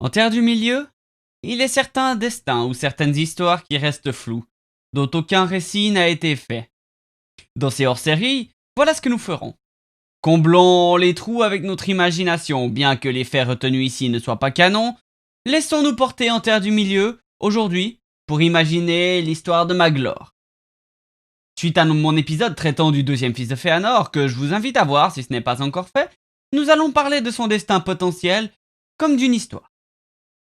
En Terre du Milieu, il est certains destins ou certaines histoires qui restent floues, dont aucun récit n'a été fait. Dans ces hors-séries, voilà ce que nous ferons. Comblons les trous avec notre imagination, bien que les faits retenus ici ne soient pas canons. Laissons-nous porter en Terre du Milieu, aujourd'hui, pour imaginer l'histoire de Maglor. Suite à mon épisode traitant du deuxième fils de Fëanor, que je vous invite à voir si ce n'est pas encore fait, nous allons parler de son destin potentiel comme d'une histoire.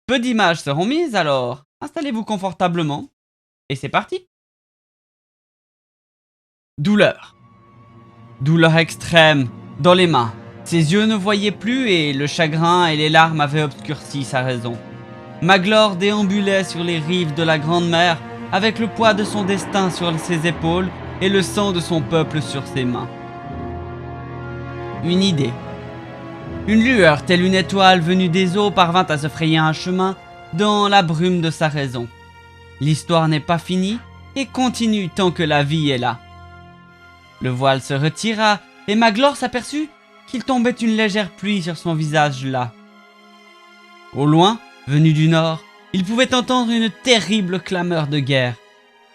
Peu d'images seront mises, alors installez-vous confortablement, et c'est parti. Douleur. Douleur extrême, dans les mains. Ses yeux ne voyaient plus et le chagrin et les larmes avaient obscurci sa raison. Maglor déambulait sur les rives de la Grande Mer avec le poids de son destin sur ses épaules et le sang de son peuple sur ses mains. Une idée. Une lueur telle une étoile venue des eaux parvint à se frayer un chemin dans la brume de sa raison. L'histoire n'est pas finie et continue tant que la vie est là. Le voile se retira et Maglor s'aperçut qu'il tombait une légère pluie sur son visage là. Au loin, venu du nord, il pouvait entendre une terrible clameur de guerre.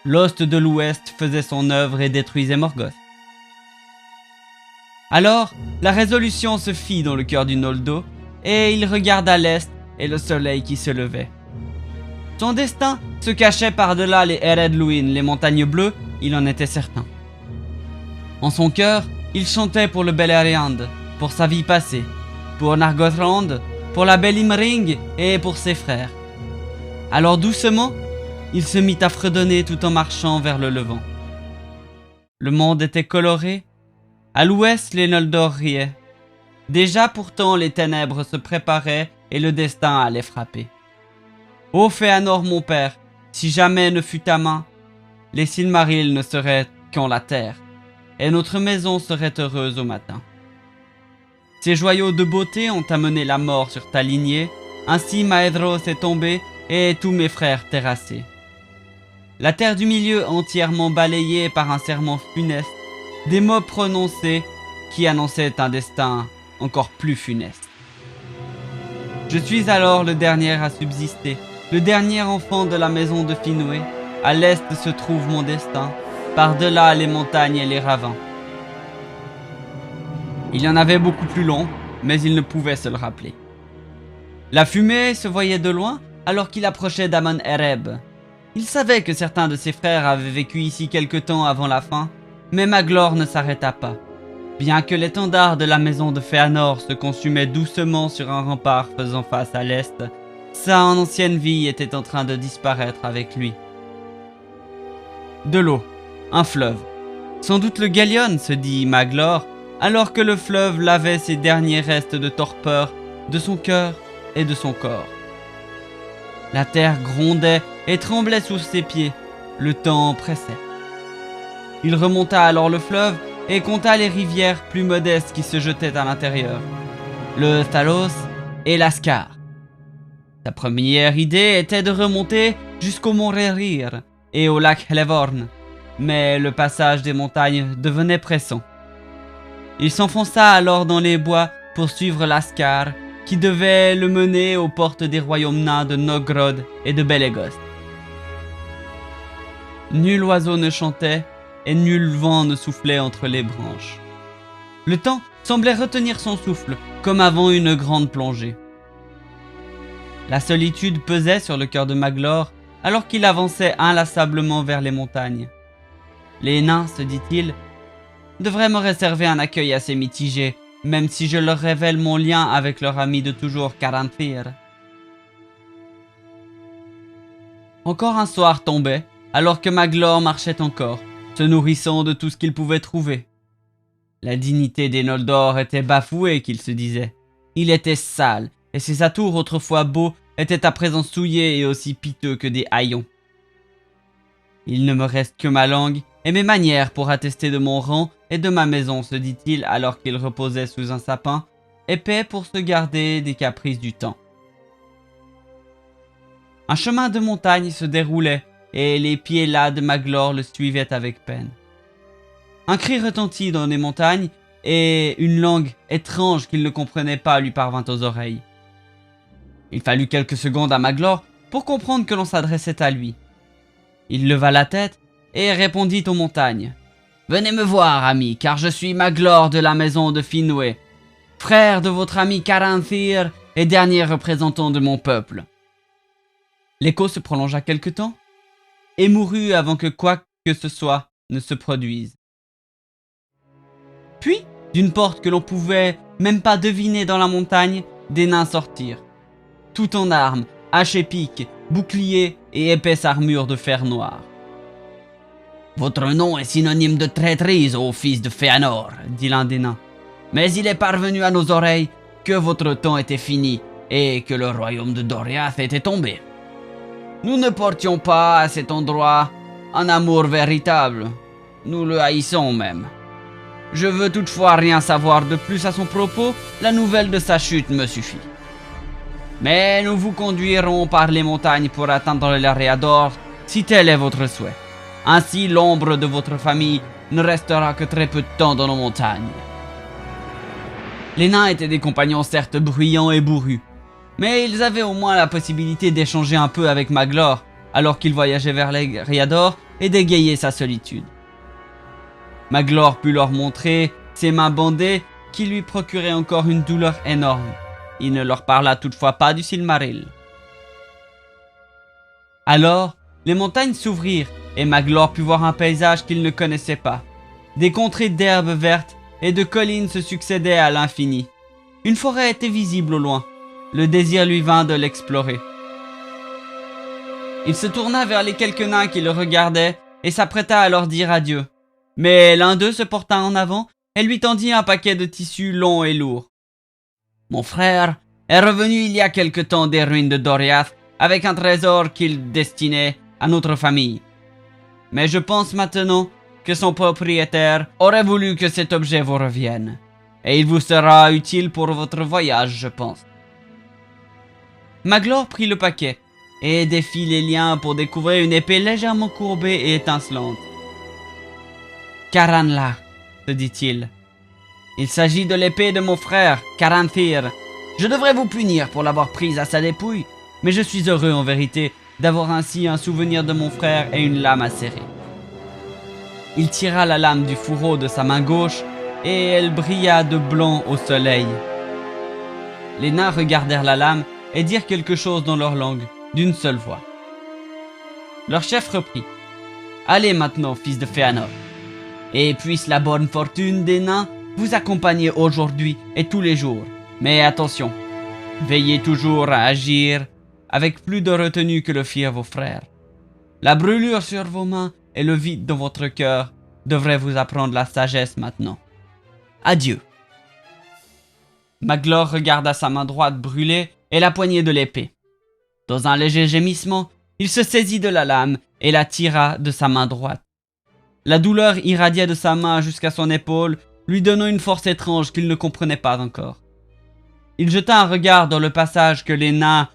L'host de l'ouest faisait son œuvre et détruisait Morgoth. Alors, la résolution se fit dans le cœur du Noldo, et il regarda l'est et le soleil qui se levait. Son destin se cachait par-delà les Ered Luin, les montagnes bleues, il en était certain. En son cœur, il chantait pour le Beleriand, pour sa vie passée, pour Nargothrond, pour la belle Imring et pour ses frères. Alors doucement, il se mit à fredonner tout en marchant vers le levant. Le monde était coloré. À l'ouest, les Noldor riaient. Déjà pourtant, les ténèbres se préparaient et le destin allait frapper. Ô Fëanor mon père, si jamais ne fût ta main, les Silmarils ne seraient qu'en la terre, et notre maison serait heureuse au matin. Ces joyaux de beauté ont amené la mort sur ta lignée, ainsi Maedhros est tombé et tous mes frères terrassés. La terre du milieu entièrement balayée par un serment funeste, des mots prononcés qui annonçaient un destin encore plus funeste. Je suis alors le dernier à subsister, le dernier enfant de la maison de Finwë. À l'est se trouve mon destin, par-delà les montagnes et les ravins. Il y en avait beaucoup plus long, mais il ne pouvait se le rappeler. La fumée se voyait de loin alors qu'il approchait d'Amon Ereb. Il savait que certains de ses frères avaient vécu ici quelque temps avant la fin, mais Maglor ne s'arrêta pas. Bien que l'étendard de la maison de Fëanor se consumait doucement sur un rempart faisant face à l'est, sa ancienne vie était en train de disparaître avec lui. De l'eau, un fleuve. Sans doute le Galion, se dit Maglor, alors que le fleuve lavait ses derniers restes de torpeur de son cœur et de son corps. La terre grondait et tremblait sous ses pieds. Le temps pressait. Il remonta alors le fleuve et compta les rivières plus modestes qui se jetaient à l'intérieur. Le Thalos et l'Ascar. Sa première idée était de remonter jusqu'au mont Rerir et au lac Helevorn, mais le passage des montagnes devenait pressant. Il s'enfonça alors dans les bois pour suivre l'Ascar, qui devait le mener aux portes des royaumes nains de Nogrod et de Belegost. Nul oiseau ne chantait et nul vent ne soufflait entre les branches. Le temps semblait retenir son souffle, comme avant une grande plongée. La solitude pesait sur le cœur de Maglor, alors qu'il avançait inlassablement vers les montagnes. Les nains, se dit-il, devraient me réserver un accueil assez mitigé, même si je leur révèle mon lien avec leur ami de toujours, Caranthir. Encore un soir tombait, alors que Maglor marchait encore, se nourrissant de tout ce qu'il pouvait trouver. La dignité des Noldor était bafouée, qu'il se disait. Il était sale, et ses atours autrefois beaux étaient à présent souillés et aussi piteux que des haillons. Il ne me reste que ma langue et mes manières pour attester de mon rang et de ma maison, se dit-il alors qu'il reposait sous un sapin, épais pour se garder des caprices du temps. Un chemin de montagne se déroulait, et les pieds las de Maglor le suivaient avec peine. Un cri retentit dans les montagnes, et une langue étrange qu'il ne comprenait pas lui parvint aux oreilles. Il fallut quelques secondes à Maglor pour comprendre que l'on s'adressait à lui. Il leva la tête et répondit aux montagnes. « Venez me voir, ami, car je suis Maglor de la maison de Finwë, frère de votre ami Caranthir et dernier représentant de mon peuple. » L'écho se prolongea quelque temps et mourut avant que quoi que ce soit ne se produise. Puis, d'une porte que l'on pouvait même pas deviner dans la montagne, des nains sortirent, tout en armes, haches et piques, boucliers et épaisse armure de fer noir. « Votre nom est synonyme de traîtrise, ô fils de Fëanor, » dit l'un des nains. « Mais il est parvenu à nos oreilles que votre temps était fini et que le royaume de Doriath était tombé. Nous ne portions pas à cet endroit un amour véritable, nous le haïssons même. Je veux toutefois rien savoir de plus à son propos, la nouvelle de sa chute me suffit. Mais nous vous conduirons par les montagnes pour atteindre l'Eriador, si tel est votre souhait. Ainsi l'ombre de votre famille ne restera que très peu de temps dans nos montagnes. » Les nains étaient des compagnons certes bruyants et bourrus, mais ils avaient au moins la possibilité d'échanger un peu avec Maglor, alors qu'il voyageait vers l'Eriador et d'égayer sa solitude. Maglor put leur montrer ses mains bandées qui lui procuraient encore une douleur énorme. Il ne leur parla toutefois pas du Silmaril. Alors, les montagnes s'ouvrirent et Maglor put voir un paysage qu'il ne connaissait pas. Des contrées d'herbes vertes et de collines se succédaient à l'infini. Une forêt était visible au loin. Le désir lui vint de l'explorer. Il se tourna vers les quelques nains qui le regardaient et s'apprêta à leur dire adieu. Mais l'un d'eux se porta en avant et lui tendit un paquet de tissus longs et lourds. « Mon frère est revenu il y a quelque temps des ruines de Doriath avec un trésor qu'il destinait à notre famille. Mais je pense maintenant que son propriétaire aurait voulu que cet objet vous revienne. Et il vous sera utile pour votre voyage, je pense. » Maglor prit le paquet et défit les liens pour découvrir une épée légèrement courbée et étincelante. « Caranlach, se dit-il. Il s'agit de l'épée de mon frère, Caranthir. Je devrais vous punir pour l'avoir prise à sa dépouille, mais je suis heureux en vérité d'avoir ainsi un souvenir de mon frère et une lame à serrer. » Il tira la lame du fourreau de sa main gauche et elle brilla de blanc au soleil. Les nains regardèrent la lame et dirent quelque chose dans leur langue, d'une seule voix. Leur chef reprit. « Allez maintenant, fils de Fëanor, et puisse la bonne fortune des nains vous accompagner aujourd'hui et tous les jours. Mais attention, veillez toujours à agir avec plus de retenue que le firent vos frères. La brûlure sur vos mains et le vide dans votre cœur devraient vous apprendre la sagesse maintenant. Adieu. » Maglor regarda sa main droite brûlée et la poignée de l'épée. Dans un léger gémissement, il se saisit de la lame et la tira de sa main droite. La douleur irradiait de sa main jusqu'à son épaule, lui donnant une force étrange qu'il ne comprenait pas encore. Il jeta un regard dans le passage que les nains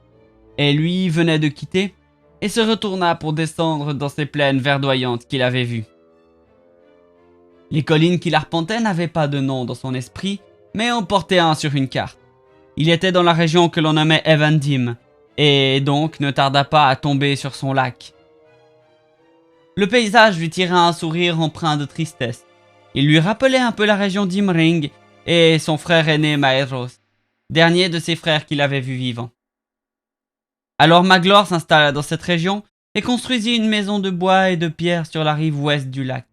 et lui venaient de quitter et se retourna pour descendre dans ces plaines verdoyantes qu'il avait vues. Les collines qu'il arpentait n'avaient pas de nom dans son esprit, mais en portaient un sur une carte. Il était dans la région que l'on nommait Evendim, et donc ne tarda pas à tomber sur son lac. Le paysage lui tira un sourire empreint de tristesse. Il lui rappelait un peu la région d'Imring et son frère aîné Maedhros, dernier de ses frères qu'il avait vu vivant. Alors Maglor s'installa dans cette région et construisit une maison de bois et de pierre sur la rive ouest du lac.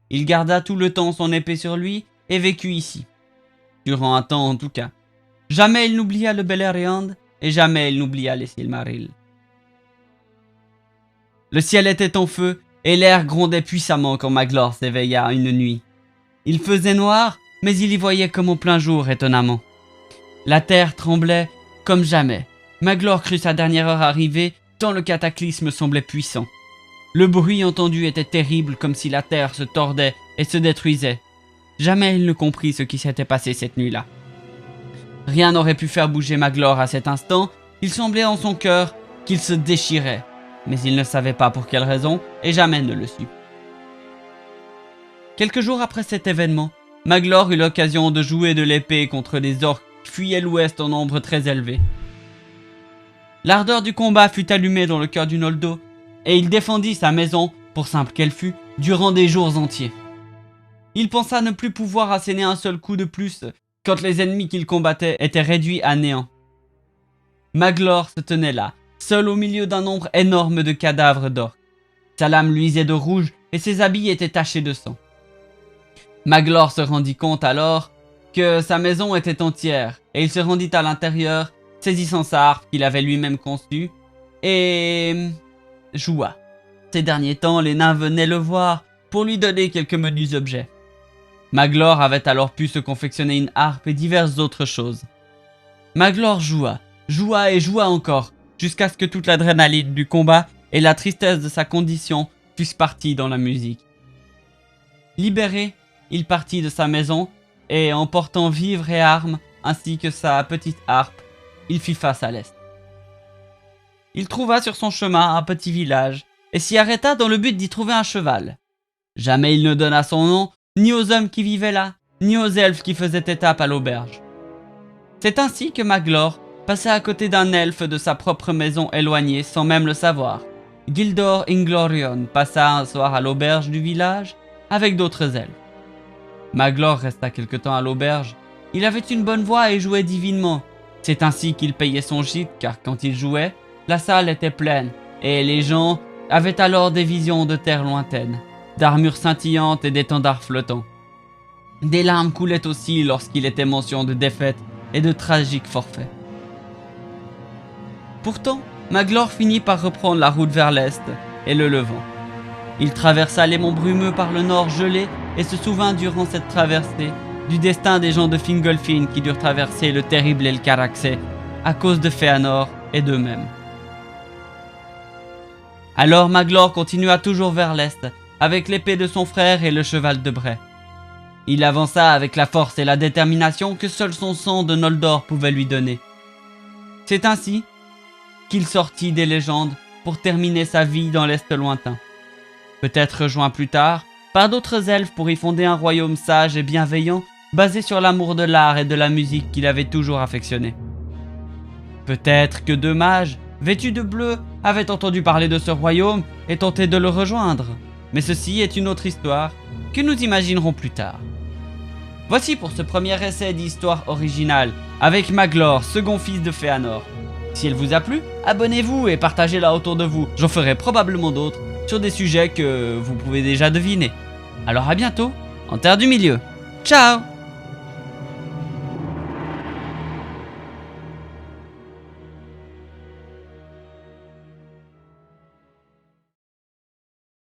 Il garda tout le temps son épée sur lui et vécut ici. Durant un temps en tout cas. Jamais il n'oublia le Beleriand et jamais il n'oublia les Silmarils. Le ciel était en feu et l'air grondait puissamment quand Maglor s'éveilla une nuit. Il faisait noir, mais il y voyait comme au plein jour étonnamment. La terre tremblait comme jamais. Maglor crut sa dernière heure arriver, tant le cataclysme semblait puissant. Le bruit entendu était terrible, comme si la terre se tordait et se détruisait. Jamais il ne comprit ce qui s'était passé cette nuit-là. Rien n'aurait pu faire bouger Maglor à cet instant, il semblait en son cœur qu'il se déchirait, mais il ne savait pas pour quelle raison et jamais ne le sut. Quelques jours après cet événement, Maglor eut l'occasion de jouer de l'épée contre des orques qui fuyaient l'ouest en nombre très élevé. L'ardeur du combat fut allumée dans le cœur du Noldo, et il défendit sa maison, pour simple qu'elle fût, durant des jours entiers. Il pensa ne plus pouvoir asséner un seul coup de plus, quand les ennemis qu'il combattait étaient réduits à néant. Maglor se tenait là, seul au milieu d'un nombre énorme de cadavres d'orques. Sa lame luisait de rouge et ses habits étaient tachés de sang. Maglor se rendit compte alors que sa maison était entière et il se rendit à l'intérieur, saisissant sa harpe qu'il avait lui-même conçue et joua. Ces derniers temps, les nains venaient le voir pour lui donner quelques menus objets. Maglor avait alors pu se confectionner une harpe et diverses autres choses. Maglor joua et joua encore, jusqu'à ce que toute l'adrénaline du combat et la tristesse de sa condition fussent parties dans la musique. Libéré, il partit de sa maison et, emportant vivres et armes, ainsi que sa petite harpe, il fit face à l'est. Il trouva sur son chemin un petit village et s'y arrêta dans le but d'y trouver un cheval. Jamais il ne donna son nom ni aux hommes qui vivaient là, ni aux elfes qui faisaient étape à l'auberge. C'est ainsi que Maglor passa à côté d'un elfe de sa propre maison éloignée sans même le savoir. Gildor Inglorion passa un soir à l'auberge du village avec d'autres elfes. Maglor resta quelque temps à l'auberge. Il avait une bonne voix et jouait divinement. C'est ainsi qu'il payait son gîte, car quand il jouait, la salle était pleine et les gens avaient alors des visions de terres lointaines, d'armures scintillantes et d'étendards flottants. Des larmes coulaient aussi lorsqu'il était mention de défaites et de tragiques forfaits. Pourtant, Maglor finit par reprendre la route vers l'est et le levant. Il traversa les monts brumeux par le nord gelé et se souvint durant cette traversée du destin des gens de Fingolfin qui durent traverser le terrible Elcaraxé à cause de Féanor et d'eux-mêmes. Alors Maglor continua toujours vers l'est avec l'épée de son frère et le cheval de Bray. Il avança avec la force et la détermination que seul son sang de Noldor pouvait lui donner. C'est ainsi qu'il sortit des légendes pour terminer sa vie dans l'Est lointain. Peut-être rejoint plus tard par d'autres elfes pour y fonder un royaume sage et bienveillant basé sur l'amour de l'art et de la musique qu'il avait toujours affectionné. Peut-être que deux mages, vêtus de bleu, avaient entendu parler de ce royaume et tenté de le rejoindre. Mais ceci est une autre histoire que nous imaginerons plus tard. Voici pour ce premier essai d'histoire originale avec Maglor, second fils de Féanor. Si elle vous a plu, abonnez-vous et partagez-la autour de vous. J'en ferai probablement d'autres sur des sujets que vous pouvez déjà deviner. Alors à bientôt en Terre du Milieu. Ciao!